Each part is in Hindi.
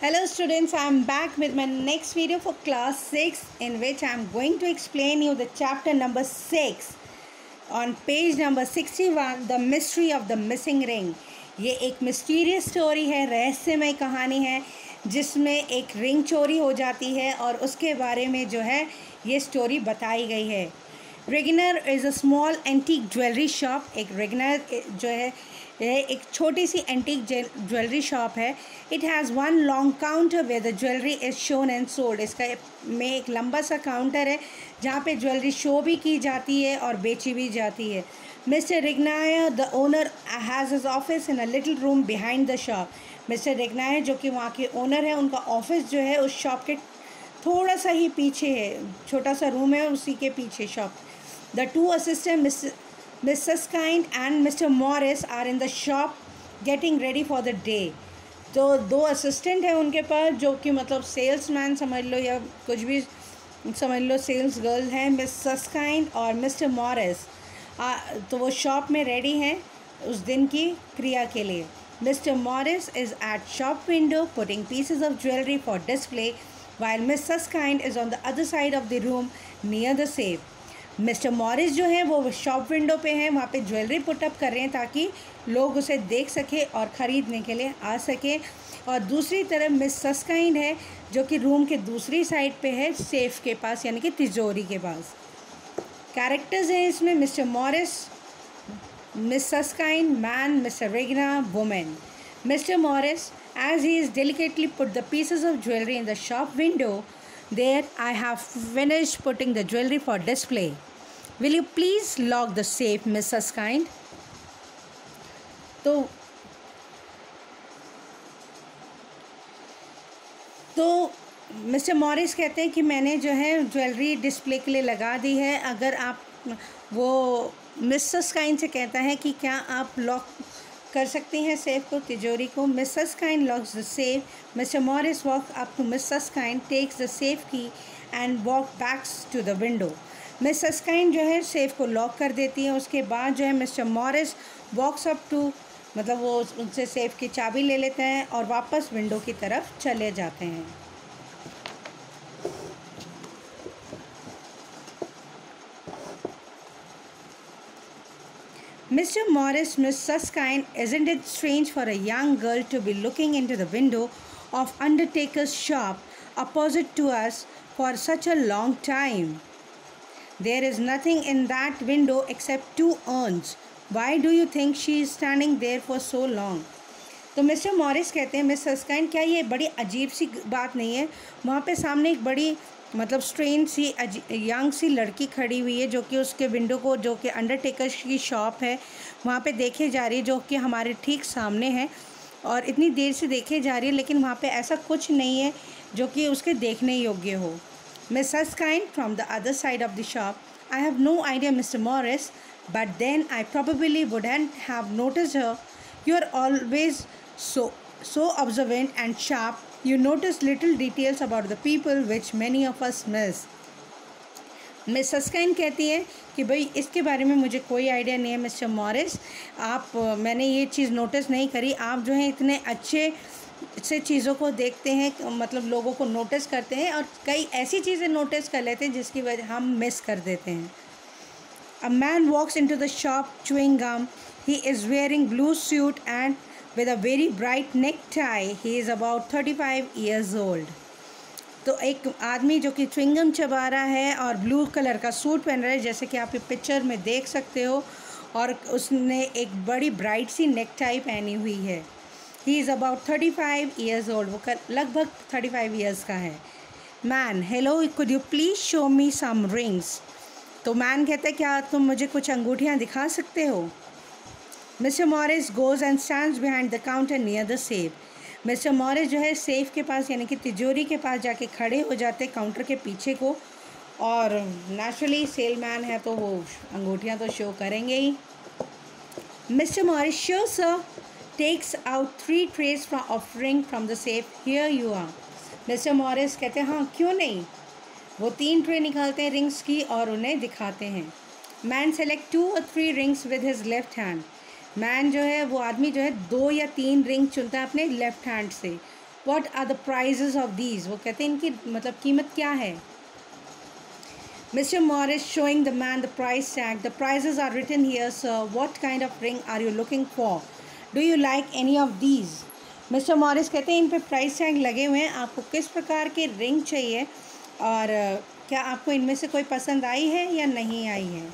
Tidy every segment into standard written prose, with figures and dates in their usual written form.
Hello students, I am back with my next video for class 6 in which I am going to explain you the chapter number 6 on page number 61 The Mystery of the Missing Ring। ये एक मिस्टीरियस स्टोरी है, रहस्यमय कहानी है जिसमें एक रिंग चोरी हो जाती है और उसके बारे में जो है ये स्टोरी बताई गई है। Regnar is a small antique jewellery shop. एक रेगनर जो है एक छोटी सी एंटीक ज्वेलरी शॉप है। It has one long counter where the jewellery is shown and sold. इसका में एक लंबा सा काउंटर है जहाँ पे ज्वेलरी शो भी की जाती है और बेची भी जाती है। Mr Regnier the owner has his office in a little room behind the shop. Mr Regnier जो कि वहाँ के ओनर है, उनका ऑफिस जो है उस शॉप के थोड़ा सा ही पीछे है, छोटा सा रूम है उसी के पीछे shop. The two assistants, Mrs. Kind and Mr. Morris, are in the shop getting ready for the day। तो दो असिस्टेंट हैं उनके पास जो कि मतलब सेल्समैन समझ लो या कुछ भी समझ लो, सेल्स गर्ल हैं मिसेस काइंड और मिस्टर मॉरिस। तो वो शॉप में रेडी हैं उस दिन की क्रिया के लिए। Mister Morris is eight shop window putting pieces of jewellery for display while Mrs. Kind is on the other side of the room near the safe। Mister Morris जो है वो शॉप विंडो पे हैं, वहाँ पे ज्वेलरी पुटअप कर रहे हैं ताकि लोग उसे देख सके और ख़रीदने के लिए आ सके। और दूसरी तरफ मिस सस्काइंड है जो कि रूम के दूसरी साइड पे है, सेफ़ के पास यानी कि तिजोरी के पास। कैरेक्टर्स हैं इसमें Mr Morris, Miss Susskind man, Mr Regnier woman. Mr Morris as he is delicately put the pieces of jewelry in the shop window, there I have finished putting the jewelry for display. Will you please lock the safe, Mrs. Kind? तो मिस्टर मॉरिस कहते हैं कि मैंने जो है ज्वेलरी डिस्प्ले के लिए लगा दी है। अगर आप वो मिसेस काइंड से कहता है कि क्या आप लॉक कर सकती हैं सेफ को, तिजोरी को। Mrs Kind locks the safe. Mister Morris walk up to Mrs Kind, takes the safe key and walk backs to the window. Mrs Kind जो है सेफ को लॉक कर देती है। उसके बाद जो है mister Morris walks up to, मतलब वो उनसे सेफ की चाबी ले लेते हैं और वापस विंडो की तरफ चले जाते हैं। Mr. Morris, Miss Susskind, isn't it strange for a young girl to be looking into the window of Undertaker's shop opposite to us for such a long time? There is nothing in that window except two urns. Why do you think she is standing there for so long? तो मिस्टर मॉरिस कहते हैं मिस सस्काइंड, क्या ये बड़ी अजीब सी बात नहीं है? वहाँ पे सामने एक बड़ी मतलब स्ट्रेंज सी यंग सी लड़की खड़ी हुई है जो कि उसके विंडो को, जो कि अंडरटेकर की शॉप है, वहाँ पे देखे जा रही है, जो कि हमारे ठीक सामने है और इतनी देर से देखे जा रही है, लेकिन वहाँ पे ऐसा कुछ नहीं है जो कि उसके देखने योग्य हो। Miss Susskind from the other side of the shop, I have no idea Mr Morris, but then I probably wouldn't have noticed her. You are always so observant and sharp. You notice little details about the people which many of us miss. Miss Susskind कहती है कि भाई इसके बारे में मुझे कोई आइडिया नहीं है मिस्टर मॉरिस, मैंने ये चीज़ नोटिस नहीं करी। आप जो है इतने अच्छे से चीज़ों को देखते हैं, मतलब लोगों को नोटिस करते हैं और कई ऐसी चीज़ें नोटिस कर लेते हैं जिसकी वजह हम मिस कर देते हैं। A man walks into the shop chewing gum. He is wearing blue suit and with a very bright necktie. He is about 35 years old. तो एक आदमी जो कि च्युइंगम चबा रहा है और ब्लू कलर का सूट पहन रहा है, जैसे कि आप पिक्चर में देख सकते हो, और उसने एक बड़ी ब्राइट सी नेकटाई पहनी हुई है। He is about 35 years old। वो लगभग 35 years का है। Man, hello, could you please show me some rings? तो मैन कहता है क्या तुम मुझे कुछ अंगूठियाँ दिखा सकते हो? Mister Morris goes and stands behind the counter near the safe. Mister Morris जो है सेफ़ के पास यानी कि तिजोरी के पास जाके खड़े हो जाते काउंटर के पीछे को, और नेचुरली सेलमैन है तो वो अंगूठियाँ तो शो करेंगे ही। Mr Morris, sure sir, takes out 3 trays of ring from the safe, here you are. Mr Morris कहते हैं हाँ क्यों नहीं। वो 3 ट्रे निकालते हैं रिंग्स की और उन्हें दिखाते हैं। Man select 2 or 3 rings with his left hand. Man जो है वो आदमी जो है 2 या 3 रिंग चुनता है अपने लेफ़्ट हैंड से What are the prices of these? वो कहते हैं इनकी मतलब कीमत क्या है? Mr. Morris showing the man the price tag. The prices are written here, sir. What kind of ring are you looking for? Do you like any of these? Mr. Morris कहते हैं इन पे प्राइस टैग लगे हुए हैं, आपको किस प्रकार के रिंग चाहिए और क्या आपको इनमें से कोई पसंद आई है या नहीं आई है?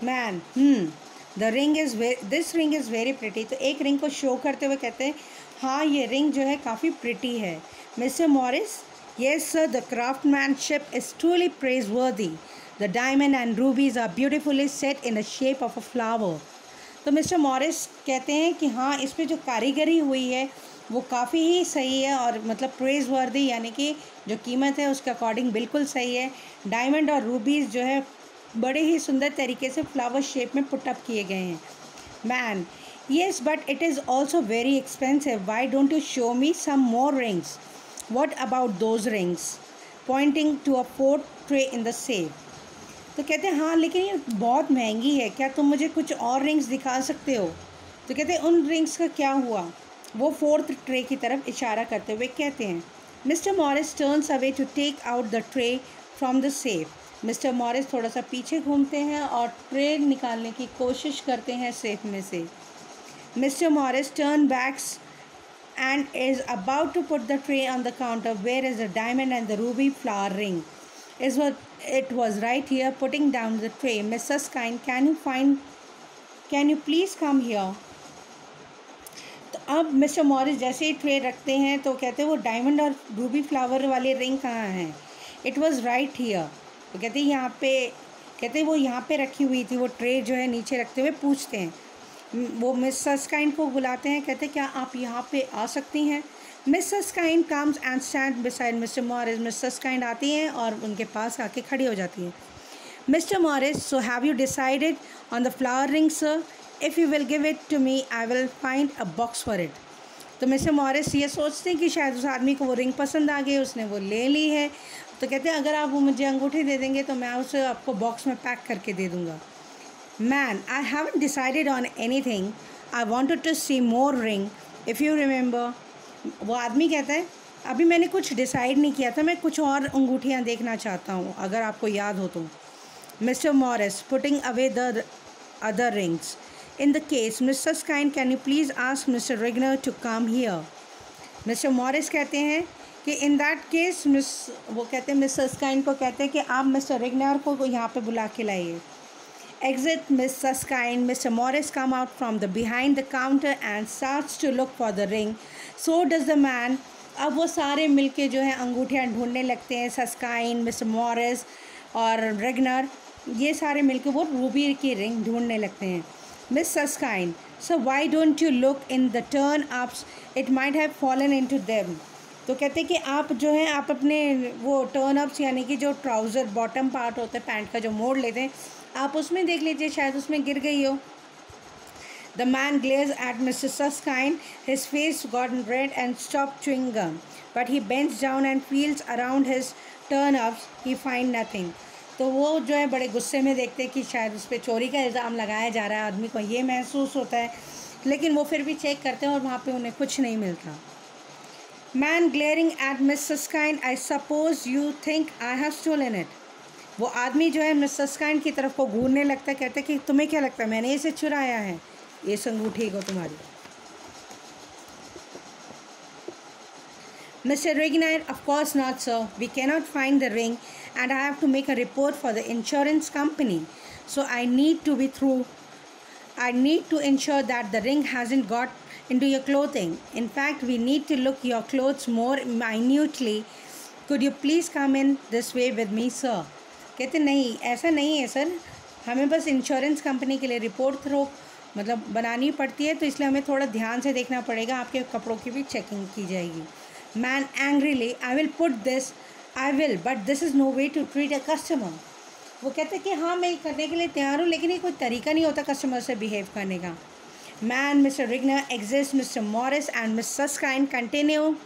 Man the ring is this ring is very pretty. तो एक रिंग को शो करते हुए कहते हैं हाँ ये रिंग जो है काफ़ी प्रिटी है. Mister Morris, yes sir, the craftsmanship is truly praiseworthy. The diamond and rubies are beautifully set in the shape of a flower. तो मिस्टर मॉरिस कहते हैं कि हाँ इस पर जो कारीगरी हुई है वो काफ़ी ही सही है और मतलब प्रेज वर्दी यानी कि जो कीमत है उसके अकॉर्डिंग बिल्कुल सही है. डायमंड और रूबीज़ जो है बड़े ही सुंदर तरीके से फ्लावर शेप में पुटअप किए गए हैं. Man, yes but it is also very expensive. Why don't you show me some more rings? What about those rings? Pointing to a fourth tray in the safe. तो कहते हैं हाँ लेकिन ये बहुत महंगी है, क्या तुम मुझे कुछ और रिंग्स दिखा सकते हो? तो कहते हैं उन रिंग्स का क्या हुआ? वो फोर्थ ट्रे की तरफ इशारा करते हुए कहते हैं. Mister Morris turns away to take out the tray from the safe. Mister Morris थोड़ा सा पीछे घूमते हैं और ट्रे निकालने की कोशिश करते हैं सेफ में से. Mister Morris turn backs and is about to put the tray on the counter. Where is the diamond and the ruby flower ring? It was right here. Putting down the tray. Mrs. Kind, can you please come here? तो अब मिस्टर मॉरिस जैसे ही ट्रे रखते हैं तो कहते हैं वो डायमंड और रूबी फ्लावर वाली रिंग कहाँ हैं? It was right here. तो कहते हैं यहाँ पे, कहते हैं वो यहाँ पे रखी हुई थी. वो ट्रे जो है नीचे रखते हुए पूछते हैं, वो मिसेस काइंड को बुलाते हैं, कहते हैं क्या आप यहाँ पे आ सकती हैं? Mrs kind comes and stand beside mister Morris. Mrs kind आती हैं और उनके पास आके खड़ी हो जाती हैं. Mister Morris, so have you decided on the flower ring sir? If you will give it to me I will find a box for it. तो मिस्टर मॉरिस ये सोचते हैं कि शायद उस आदमी को वो रिंग पसंद आ गई, उसने वो ले ली है. तो कहते हैं अगर आप वो मुझे अंगूठी दे देंगे तो मैं उसे आपको बॉक्स में पैक करके दे दूँगा. Man, I haven't decided on anything. I wanted to see more ring. If you remember, वो आदमी कहता है अभी मैंने कुछ डिसाइड नहीं किया था, मैं कुछ और अंगूठियाँ देखना चाहता हूँ अगर आपको याद हो तो. Mr. Morris putting away the other rings. In the case, Mrs. Kind, can you please ask Mr. Rigner to come here? Mr. Morris कहते हैं कि in that case, वो कहते हैं Mrs. Kind को कहते हैं कि आप मिस्टर रिगनर को यहाँ पे बुला के लाइए. Exit Mrs. Kind. Mr. Morris come out from the behind the counter and starts to look for the ring. So does the man. अब वो सारे मिलके जो है अंगूठियाँ ढूंढने लगते हैं. सस्काइन, मिस्टर मॉरिस और रेगनर, ये सारे मिलके वो रूबी की रिंग ढूंढने लगते हैं. Miss Susskind, so why don't you look in the turn ups? It might have fallen into them. तो कहते हैं कि आप जो है आप अपने वो टर्न अप्स यानी कि जो ट्राउज़र बॉटम पार्ट होता है पैंट का जो मोड़ लेते हैं आप उसमें देख लीजिए, शायद उसमें गिर गई हो. The man glares at Mr. Susskind. His face got red and stopped chewing gum. But he bends down and feels around his turn-ups. He finds nothing. तो वो जो है बड़े गुस्से में देखते हैं कि शायद उस पर चोरी का इल्ज़ाम लगाया जा रहा है. आदमी को ये महसूस होता है, लेकिन वो फिर भी चेक करते हैं और वहाँ पे उन्हें कुछ नहीं मिलता. Man glaring at Miss Susskind. I suppose you think I have stolen it. वो आदमी जो है मिस सस्काइंड की तरफ को घूरने लगता है, कहते हैं कि तुम्हें क्या लगता है मैंने इसे चुराया है, इस अंगूठी को तुम्हारी. Mr Regnier, of course not sir, we cannot find the ring and I have to make a report for the insurance company, so I need to insure that the ring hasn't got into your clothing. In fact, we need to look your clothes more minutely. Could you please come in this way with me, sir? कहते नहीं, ऐसा नहीं है सर, हमें बस इंश्योरेंस कंपनी के लिए रिपोर्ट थ्रो मतलब बनानी पड़ती है, तो इसलिए हमें थोड़ा ध्यान से देखना पड़ेगा, आपके कपड़ों की भी चेकिंग की जाएगी. Man angrily, I will but this is no way to treat a customer. वो कहते हैं कि हाँ मैं करने के लिए तैयार हूँ, लेकिन ये कोई तरीका नहीं होता कस्टमर से बिहेव करने का. Man, Mr. Rigner exits. Mr. Morris and Miss Susskind continue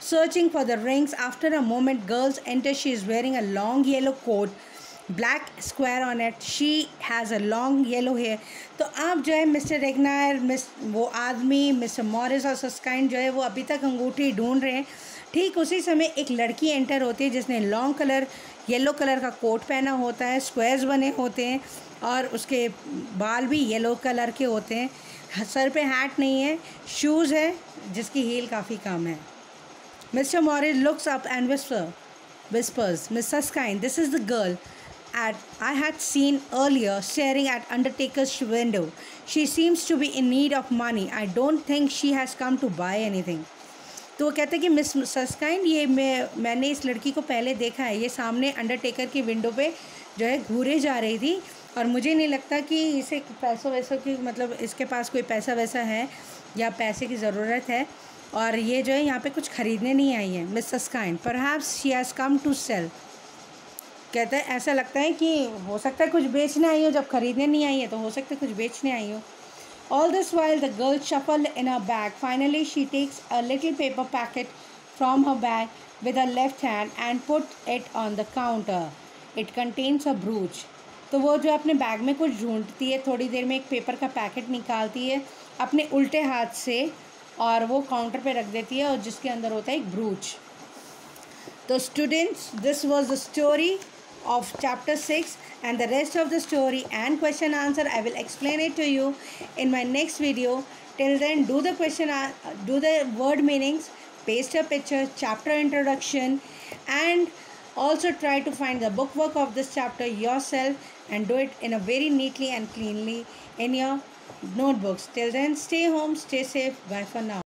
searching for the rings. After a moment, girls enter. She is wearing a long yellow coat black square on it. She has a long yellow hair. तो आप जो है मिस्टर रेगनायर, वो आदमी मिस्टर मॉरिस और सस्काइन जो है वो अभी तक अंगूठी ढूंढ रहे हैं। ठीक उसी समय एक लड़की एंटर होती है जिसने लॉन्ग कलर येलो कलर का कोट पहना होता है, स्क्वायर्स बने होते हैं और उसके बाल भी येलो कलर के होते हैं, सर पे हैट नहीं है, शूज़ है जिसकी हील काफ़ी कम है। Mister Morris looks up and whispers, Miss Susskind, this is the girl I had seen earlier staring at Undertaker's window. She seems to be in need of money. I don't think she has come to buy anything. तो वो कहते हैं कि मिस सस्काइन, ये मैंने इस लड़की को पहले देखा है, ये सामने अंडरटेकर की विंडो पे जो है घूरे जा रही थी और मुझे नहीं लगता कि इसे पैसों वैसों की, मतलब इसके पास कोई पैसा वैसा है या पैसे की ज़रूरत है और ये जो है यहाँ पे कुछ ख़रीदने नहीं आई है। Miss Susskind, perhaps she has come to sell. कहते हैं ऐसा लगता है कि हो सकता है कुछ बेचने आई हो, जब ख़रीदने नहीं आई है तो हो सकता है कुछ बेचने आई हो। All this while the girl shuffled in her bag. Finally she takes a little paper packet from her bag with her left hand and put it on the counter. It contains a brooch. तो वो जो अपने बैग में कुछ ढूंढती है, थोड़ी देर में एक पेपर का पैकेट निकालती है अपने उल्टे हाथ से और वो काउंटर पे रख देती है और जिसके अंदर होता है एक ब्रूच। तो students, this was the story of chapter 6, and the rest of the story and question answer I will explain it to you in my next video. Till then, do the word meanings, paste a picture, chapter introduction, and also try to find the book work of this chapter yourself and do it in a very neatly and cleanly in your notebooks. Till then, stay home, stay safe. Bye for now.